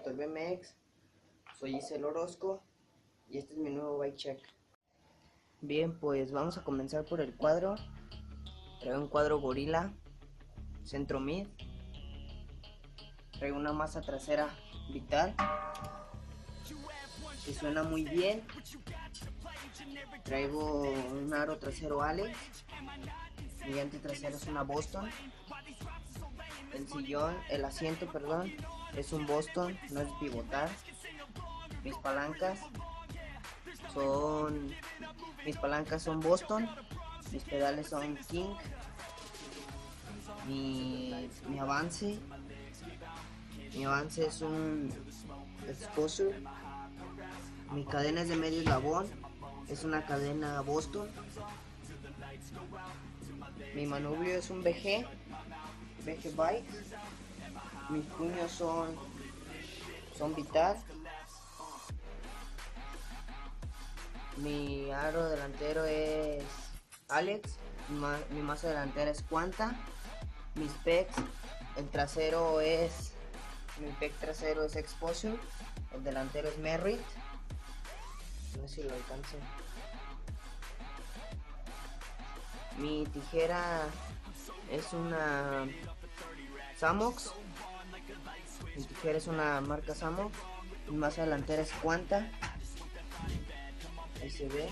Doctor BMX, soy Isel Orozco y este es mi nuevo bike check. Bien, pues vamos a comenzar por el cuadro. Traigo un cuadro Gorilla Centro Mid. Traigo una masa trasera Vital que suena muy bien. Traigo un aro trasero Alex. Mi llanta trasera es una Boston. El asiento, perdón, es un Boston, no es pivotar. Mis palancas son Boston. Mis pedales son King. Mi avance es un Exposure. Mi cadena es de medio eslabón, es una cadena Boston. Mi manubrio es un BG Bike. Mis puños son Vital. Mi aro delantero es Alex. Mi masa delantera es Quanta. Mis pecs, mi pec trasero es Exposure. El delantero es Merritt. No sé si lo alcance. Mi tijera es una Samox. Mi tijera es una marca Samox. Mi masa delantera es Quanta. Ahí se ve.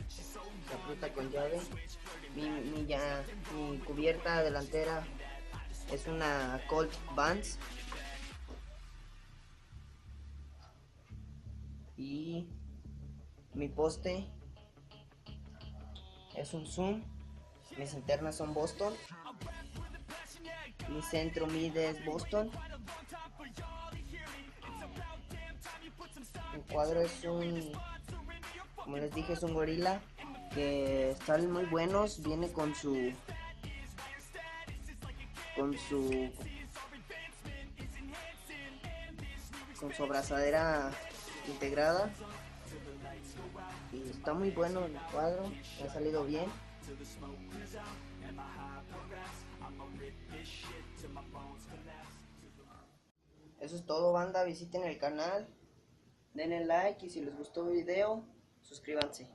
Se aprieta con llave. Mi cubierta delantera es una Colt Vance. Y mi poste es un Zoom. Mis internas son Boston. Mi centro mid es Boston. El cuadro es como les dije, es un Gorilla que están muy buenos. Viene con su abrazadera integrada y está muy bueno el cuadro, ha salido bien. Eso es todo, banda. Visiten el canal, denle like y si les gustó el video, suscríbanse.